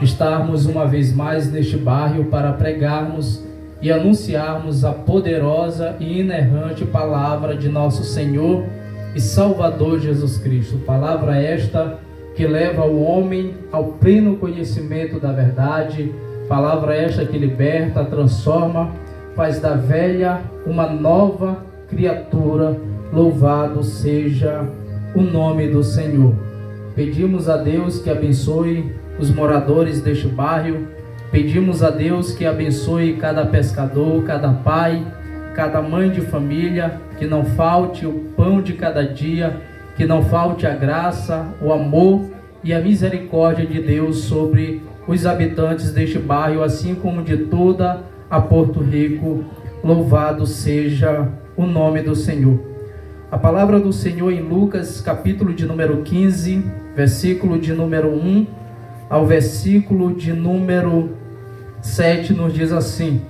estarmos uma vez mais neste bairro para pregarmos e anunciarmos a poderosa e inerrante palavra de nosso Senhor e Salvador Jesus Cristo. Palavra esta que leva o homem ao pleno conhecimento da verdade, palavra esta que liberta, transforma, faz da velha uma nova criatura. Louvado seja o nome do Senhor. Pedimos a Deus que abençoe os moradores deste bairro, pedimos a Deus que abençoe cada pescador, cada pai, cada mãe de família, que não falte o pão de cada dia, que não falte a graça, o amor e a misericórdia de Deus sobre os habitantes deste bairro, assim como de toda a Porto Rico. Louvado seja o nome do Senhor. A palavra do Senhor em Lucas, capítulo de número 15, versículo de número 1 ao versículo de número 7, nos diz assim: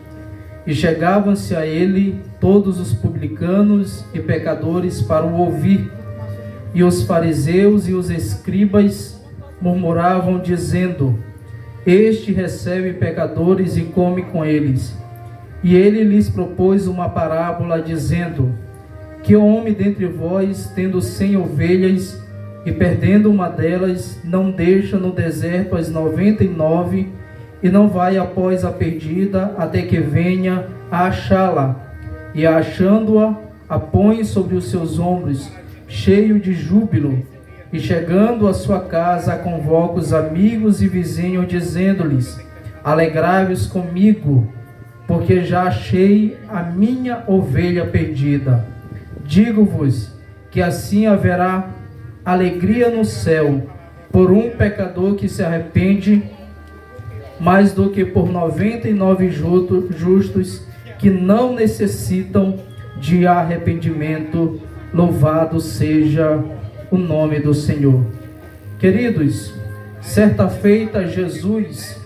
E chegavam-se a ele todos os publicanos e pecadores para o ouvir, e os fariseus e os escribas murmuravam, dizendo: Este recebe pecadores e come com eles. E ele lhes propôs uma parábola, dizendo: Que homem dentre vós, tendo 100 ovelhas, e perdendo uma delas, não deixa no deserto as 99, e não vai após a perdida, até que venha a achá-la, e achando-a, a põe sobre os seus ombros, cheio de júbilo, e chegando à sua casa, convoca os amigos e vizinhos, dizendo-lhes: Alegrai-vos comigo, porque já achei a minha ovelha perdida. Digo-vos que assim haverá alegria no céu por um pecador que se arrepende, mais do que por 99 justos que não necessitam de arrependimento. Louvado seja o nome do Senhor. Queridos, certa feita Jesus,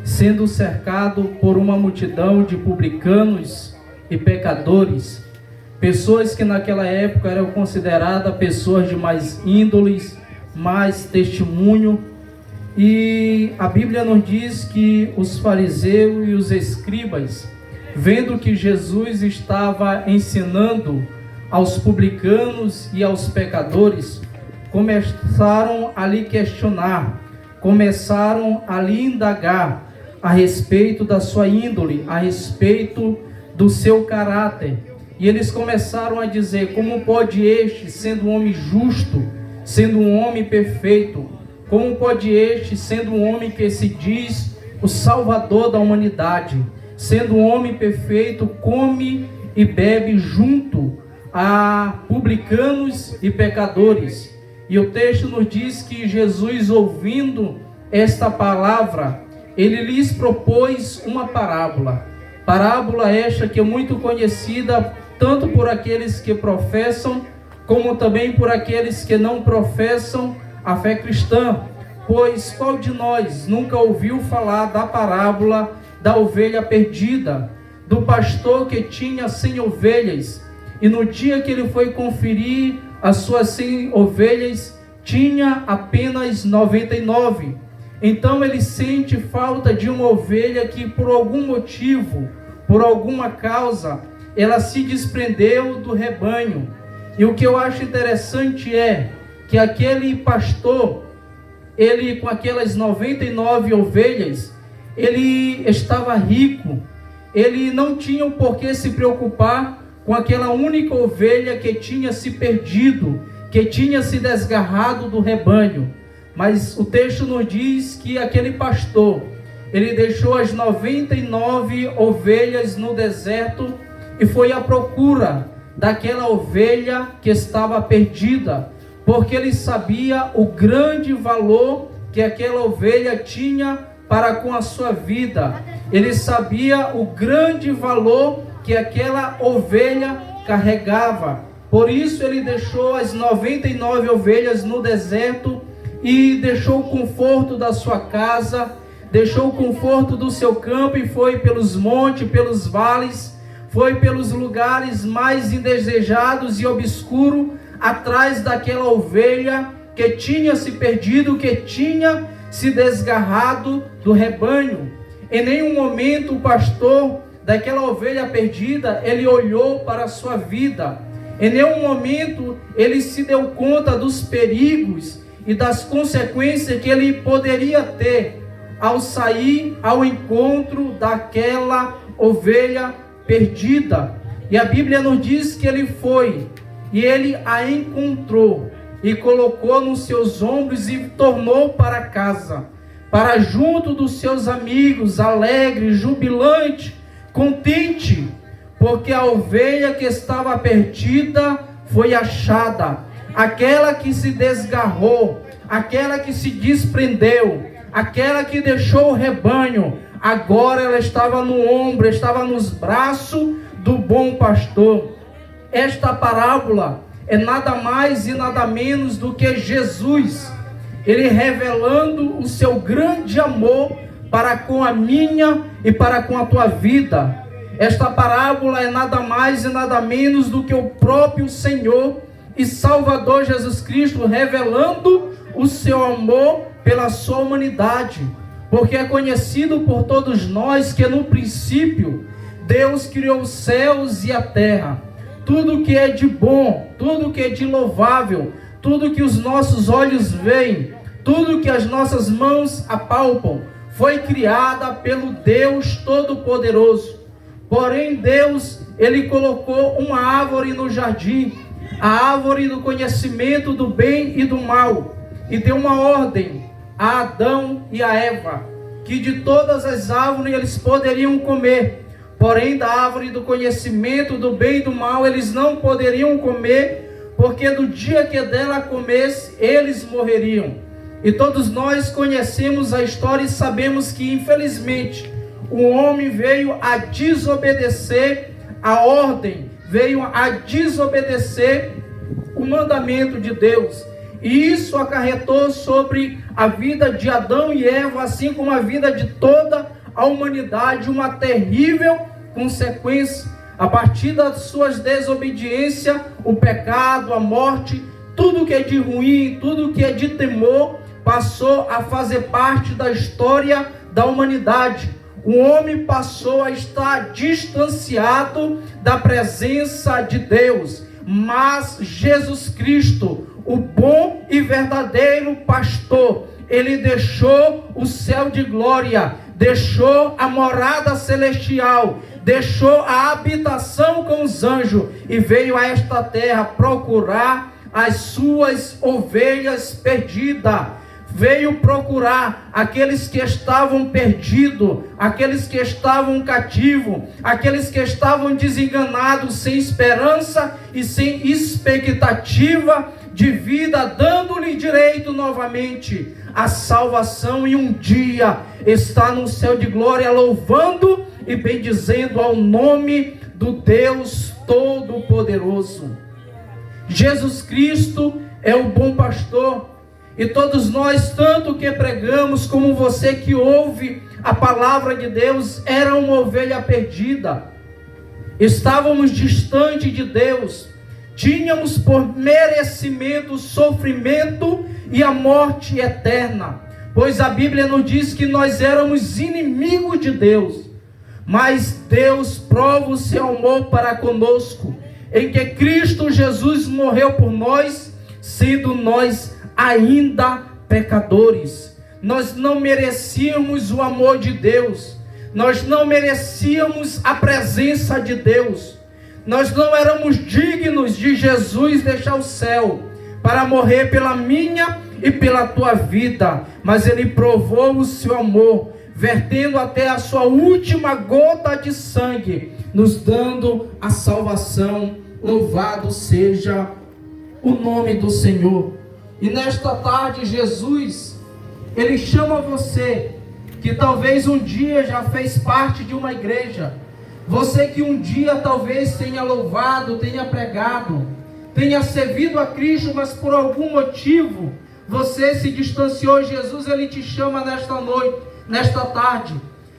sendo cercado por uma multidão de publicanos e pecadores, pessoas que naquela época eram consideradas pessoas de mais índoles, mais testemunho, e a Bíblia nos diz que os fariseus e os escribas, vendo que Jesus estava ensinando aos publicanos e aos pecadores, começaram a lhe questionar, começaram a lhe indagar a respeito da sua índole, a respeito do seu caráter. E eles começaram a dizer: como pode este, sendo um homem justo, sendo um homem perfeito, como pode este, sendo um homem que se diz o Salvador da humanidade, sendo um homem perfeito, come e bebe junto a publicanos e pecadores? E o texto nos diz que Jesus, ouvindo esta palavra, ele lhes propôs uma parábola. Parábola esta que é muito conhecida tanto por aqueles que professam, como também por aqueles que não professam a fé cristã. Pois qual de nós nunca ouviu falar da parábola da ovelha perdida, do pastor que tinha 100 ovelhas, e no dia que ele foi conferir as suas 100 ovelhas, tinha apenas 99. Então ele sente falta de uma ovelha que por algum motivo, por alguma causa, ela se desprendeu do rebanho. E o que eu acho interessante é que aquele pastor, ele com aquelas 99 ovelhas, ele estava rico, ele não tinha o porquê se preocupar com aquela única ovelha que tinha se perdido, que tinha se desgarrado do rebanho. Mas o texto nos diz que aquele pastor, ele deixou as 99 ovelhas no deserto e foi à procura daquela ovelha que estava perdida, porque ele sabia o grande valor que aquela ovelha tinha para com a sua vida. Ele sabia o grande valor que aquela ovelha carregava. Por isso ele deixou as 99 ovelhas no deserto e deixou o conforto da sua casa, deixou o conforto do seu campo e foi pelos montes, pelos vales, foi pelos lugares mais indesejados e obscuros, atrás daquela ovelha que tinha se perdido, que tinha se desgarrado do rebanho. Em nenhum momento o pastor daquela ovelha perdida, ele olhou para a sua vida. Em nenhum momento ele se deu conta dos perigos e das consequências que ele poderia ter ao sair ao encontro daquela ovelha perdida. E a Bíblia nos diz que ele foi e ele a encontrou e colocou nos seus ombros e tornou para casa, para junto dos seus amigos, alegre, jubilante, contente, porque a ovelha que estava perdida foi achada, aquela que se desgarrou, aquela que se desprendeu, aquela que deixou o rebanho, agora ela estava no ombro, estava nos braços do bom pastor. Esta parábola é nada mais e nada menos do que Jesus, ele revelando o seu grande amor para com a minha e para com a tua vida. Esta parábola é nada mais e nada menos do que o próprio Senhor e Salvador Jesus Cristo revelando o seu amor pela sua humanidade, porque é conhecido por todos nós que no princípio Deus criou os céus e a terra. Tudo que é de bom, tudo que é de louvável, tudo que os nossos olhos veem, tudo que as nossas mãos apalpam, foi criada pelo Deus Todo-Poderoso. Porém Deus, ele colocou uma árvore no jardim, a árvore do conhecimento do bem e do mal, e deu uma ordem a Adão e a Eva, que de todas as árvores eles poderiam comer, porém da árvore do conhecimento do bem e do mal eles não poderiam comer, porque do dia que dela comesse, eles morreriam. E todos nós conhecemos a história e sabemos que infelizmente o homem veio a desobedecer a ordem, veio a desobedecer o mandamento de Deus. E isso acarretou sobre a vida de Adão e Eva, assim como a vida de toda a humanidade, uma terrível consequência. A partir das suas desobediências, o pecado, a morte, tudo que é de ruim, tudo que é de temor, passou a fazer parte da história da humanidade. O homem passou a estar distanciado da presença de Deus, mas Jesus Cristo, o bom e verdadeiro pastor, ele deixou o céu de glória, deixou a morada celestial, deixou a habitação com os anjos e veio a esta terra procurar as suas ovelhas perdidas. Veio procurar aqueles que estavam perdidos, aqueles que estavam cativos, aqueles que estavam desenganados, sem esperança e sem expectativa de vida, dando-lhe direito novamente à salvação, e um dia está no céu de glória louvando e bendizendo ao nome do Deus Todo-Poderoso. Jesus Cristo é o bom pastor. E todos nós, tanto que pregamos, como você que ouve a palavra de Deus, era uma ovelha perdida. Estávamos distante de Deus. Tínhamos por merecimento o sofrimento e a morte eterna. Pois a Bíblia nos diz que nós éramos inimigos de Deus. Mas Deus prova o seu amor para conosco, em que Cristo Jesus morreu por nós, sendo nós ainda pecadores. Nós não merecíamos o amor de Deus, nós não merecíamos a presença de Deus, nós não éramos dignos de Jesus deixar o céu para morrer pela minha e pela tua vida, mas ele provou o seu amor, vertendo até a sua última gota de sangue, nos dando a salvação. Louvado seja o nome do Senhor. E nesta tarde Jesus, ele chama você, que talvez um dia já fez parte de uma igreja, você que um dia talvez tenha louvado, tenha pregado, tenha servido a Cristo, mas por algum motivo você se distanciou. Jesus, ele te chama nesta noite, nesta tarde,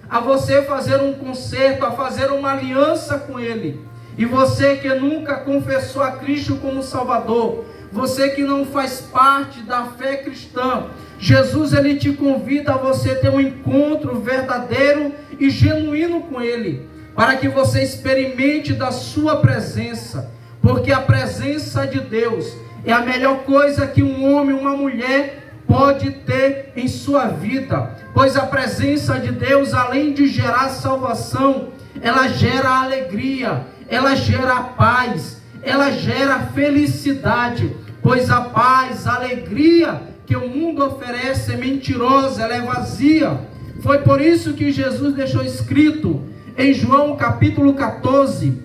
a você fazer um concerto, a fazer uma aliança com ele. E você que nunca confessou a Cristo como Salvador, você que não faz parte da fé cristã, Jesus, ele te convida a você ter um encontro verdadeiro e genuíno com Ele, para que você experimente da sua presença, porque a presença de Deus é a melhor coisa que um homem, uma mulher pode ter em sua vida, pois a presença de Deus, além de gerar salvação, ela gera alegria, ela gera paz, ela gera felicidade, pois a paz, a alegria que o mundo oferece é mentirosa, ela é vazia. Foi por isso que Jesus deixou escrito em João capítulo 14,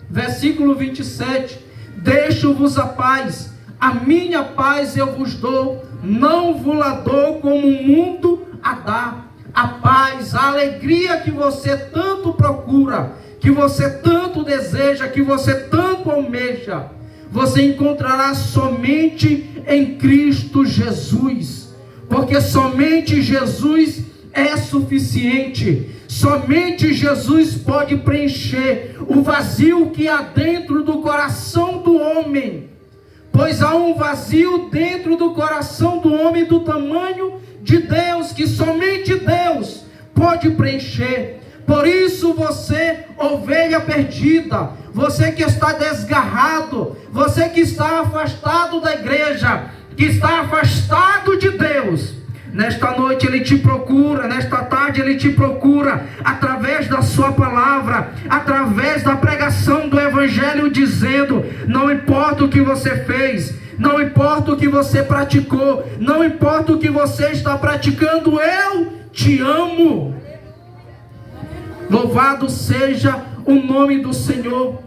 versículo 27, deixo-vos a paz, a minha paz eu vos dou, não vos la dou como o mundo a dá. A paz, a alegria que você tanto procura, que você tanto deseja, que você tanto almeja, você encontrará somente em Cristo Jesus, porque somente Jesus é suficiente. Somente Jesus pode preencher o vazio que há dentro do coração do homem, pois há um vazio dentro do coração do homem do tamanho de Deus, que somente Deus pode preencher. Por isso você, ovelha perdida, você que está desgarrado, você que está afastado da igreja, que está afastado de Deus, nesta noite Ele te procura, nesta tarde Ele te procura, através da sua palavra, através da pregação do Evangelho, dizendo: não importa o que você fez, não importa o que você praticou, não importa o que você está praticando, eu te amo. Louvado seja o nome do Senhor.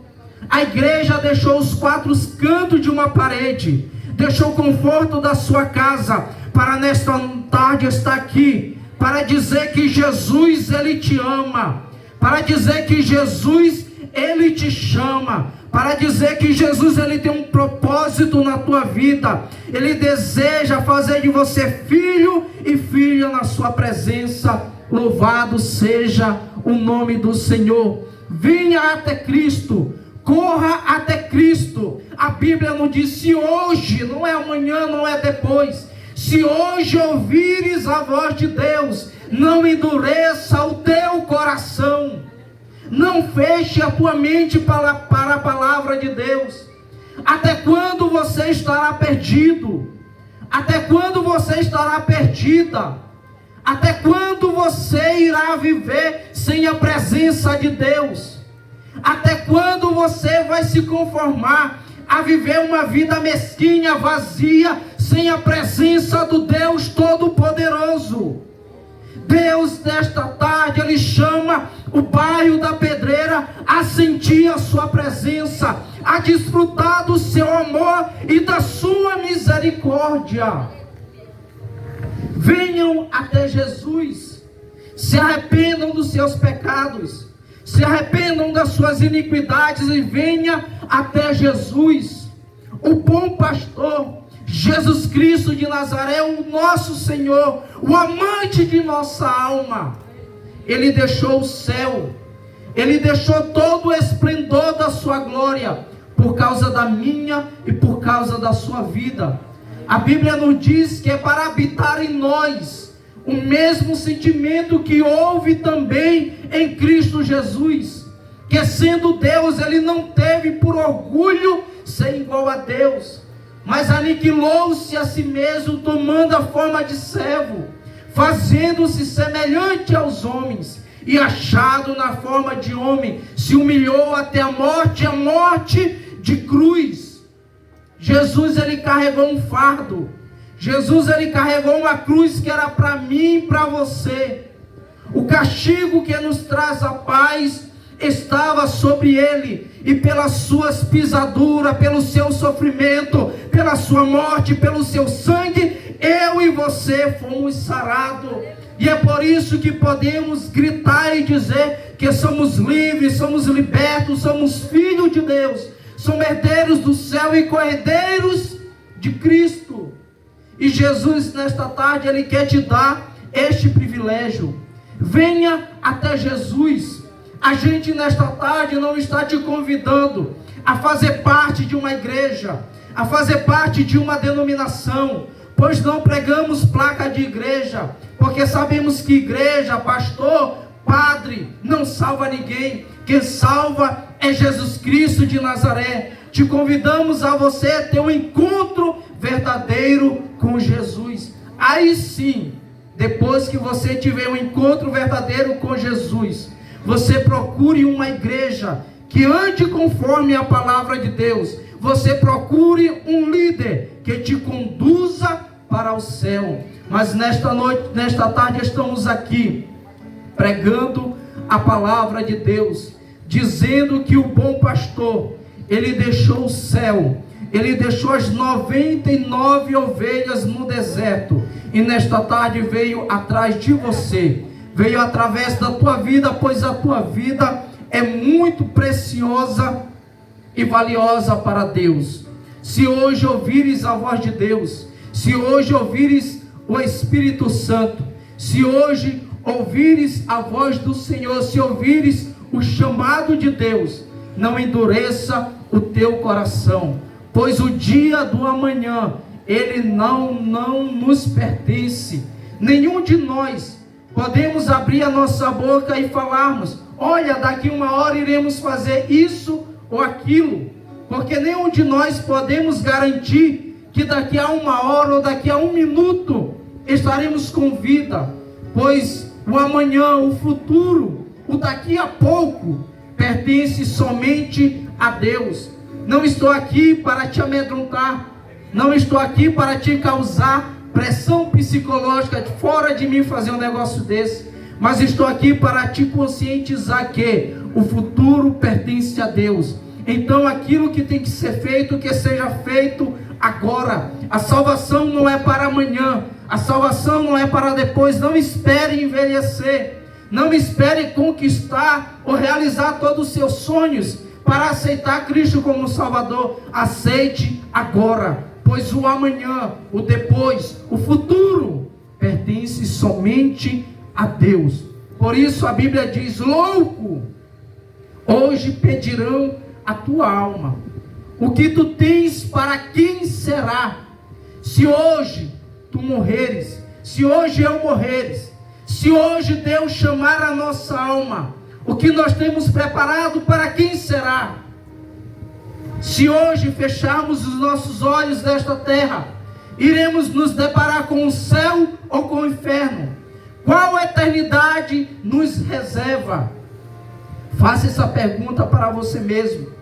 A igreja deixou os quatro cantos de uma parede, deixou o conforto da sua casa, para nesta tarde estar aqui, para dizer que Jesus, Ele te ama, para dizer que Jesus, Ele te chama, para dizer que Jesus, Ele tem um propósito na tua vida. Ele deseja fazer de você filho e filha na sua presença. Louvado seja o nome do Senhor. Venha até Cristo, corra até Cristo. A Bíblia não diz se hoje, não é amanhã, não é depois. Se hoje ouvires a voz de Deus, não endureça o teu coração. Não feche a tua mente para a palavra de Deus. Até quando você estará perdido? Até quando você estará perdida? Até quando você irá viver sem a presença de Deus? Até quando você vai se conformar a viver uma vida mesquinha, vazia, sem a presença do Deus Todo-Poderoso? Deus, nesta tarde, Ele chama o bairro da Pedreira a sentir a sua presença, a desfrutar do seu amor e da sua misericórdia. Venham até Jesus, se arrependam dos seus pecados, se arrependam das suas iniquidades e venha até Jesus, o bom pastor, Jesus Cristo de Nazaré, o nosso Senhor, o amante de nossa alma. Ele deixou o céu, Ele deixou todo o esplendor da sua glória, por causa da minha e por causa da sua vida. A Bíblia nos diz que é para habitar em nós o mesmo sentimento que houve também em Cristo Jesus, que sendo Deus, Ele não teve por orgulho ser igual a Deus, mas aniquilou-se a si mesmo, tomando a forma de servo, fazendo-se semelhante aos homens, e achado na forma de homem, se humilhou até a morte de cruz. Jesus, Ele carregou um fardo. Jesus, Ele carregou uma cruz que era para mim e para você. O castigo que nos traz a paz estava sobre Ele, e pelas suas pisaduras, pelo seu sofrimento, pela sua morte, pelo seu sangue, eu e você fomos sarados. E é por isso que podemos gritar e dizer que somos livres, somos libertos, somos filhos de Deus, somos herdeiros do céu e co-herdeiros de Cristo. E Jesus, nesta tarde, Ele quer te dar este privilégio. Venha até Jesus. A gente, nesta tarde, não está te convidando a fazer parte de uma igreja, a fazer parte de uma denominação, pois não pregamos placa de igreja, porque sabemos que igreja, pastor, padre, não salva ninguém. Quem salva é Jesus Cristo de Nazaré. Te convidamos a você ter um encontro verdadeiro com Jesus. Aí sim, depois que você tiver um encontro verdadeiro com Jesus, você procure uma igreja que ande conforme a palavra de Deus. Você procure um líder que te conduza para o céu. Mas nesta noite, nesta tarde, estamos aqui pregando a palavra de Deus, dizendo que o bom pastor, ele deixou o céu, ele deixou as 99 ovelhas no deserto, e nesta tarde veio atrás de você, veio através da tua vida, pois a tua vida é muito preciosa e valiosa para Deus. Se hoje ouvires a voz de Deus, se hoje ouvires o Espírito Santo, se hoje ouvires a voz do Senhor, se ouvires o chamado de Deus, não endureça o teu coração, pois o dia do amanhã, ele não nos pertence. Nenhum de nós podemos abrir a nossa boca e falarmos: olha, daqui uma hora iremos fazer isso ou aquilo, porque nenhum de nós podemos garantir que daqui a uma hora ou daqui a um minuto estaremos com vida, pois o amanhã, o futuro, o daqui a pouco pertence somente a Deus. Não estou aqui para te amedrontar, não estou aqui para te causar pressão psicológica de fora de mim fazer um negócio desse, mas estou aqui para te conscientizar que o futuro pertence a Deus. Então aquilo que tem que ser feito, que seja feito agora. A salvação não é para amanhã, a salvação não é para depois. Não espere envelhecer, não espere conquistar ou realizar todos os seus sonhos para aceitar Cristo como Salvador. Aceite agora, pois o amanhã, o depois, o futuro pertence somente a Deus. Por isso a Bíblia diz: louco, hoje pedirão a tua alma. O que tu tens, para quem será? Se hoje tu morreres, se hoje eu morreres, se hoje Deus chamar a nossa alma, o que nós temos preparado, para quem será? Se hoje fecharmos os nossos olhos desta terra, iremos nos deparar com o céu ou com o inferno? Qual eternidade nos reserva? Faça essa pergunta para você mesmo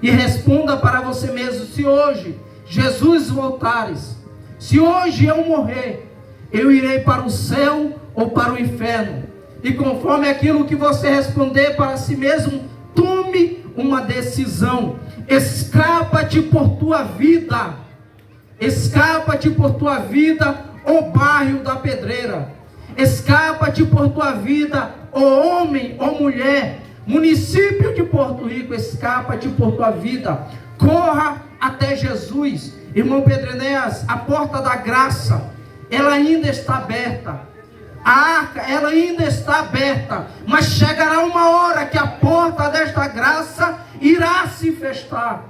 e responda para você mesmo: se hoje Jesus voltares, se hoje eu morrer, eu irei para o céu ou para o inferno? E conforme aquilo que você responder para si mesmo, tome uma decisão. Escapa-te por tua vida, escapa-te por tua vida, ó bairro da Pedreira, escapa-te por tua vida, ó homem, ó mulher, município de Porto Rico, escapa-te por tua vida, corra até Jesus. Irmão Pedro Enéas, a porta da graça, ela ainda está aberta. A arca, ela ainda está aberta, mas chegará uma hora que a porta desta graça irá se fechar.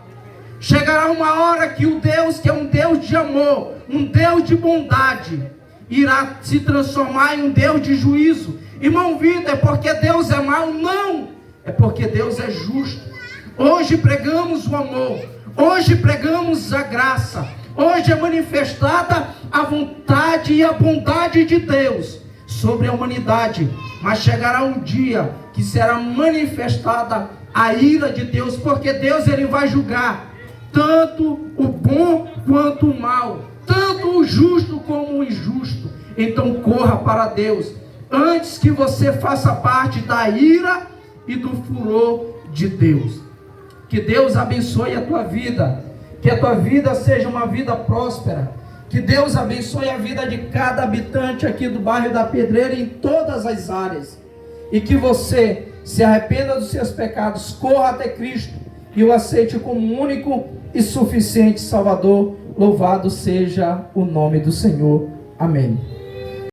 Chegará uma hora que o Deus, que é um Deus de amor, um Deus de bondade, irá se transformar em um Deus de juízo. Irmão Vitor, é porque Deus é mau? Não, é porque Deus é justo. Hoje pregamos o amor, hoje pregamos a graça, hoje é manifestada a vontade e a bondade de Deus sobre a humanidade, mas chegará um dia que será manifestada a ira de Deus, porque Deus, ele vai julgar tanto o bom quanto o mal, tanto o justo como o injusto. Então corra para Deus, antes que você faça parte da ira e do furor de Deus. Que Deus abençoe a tua vida, que a tua vida seja uma vida próspera. Que Deus abençoe a vida de cada habitante aqui do bairro da Pedreira, em todas as áreas. E que você se arrependa dos seus pecados, corra até Cristo e o aceite como único e suficiente Salvador. Louvado seja o nome do Senhor. Amém.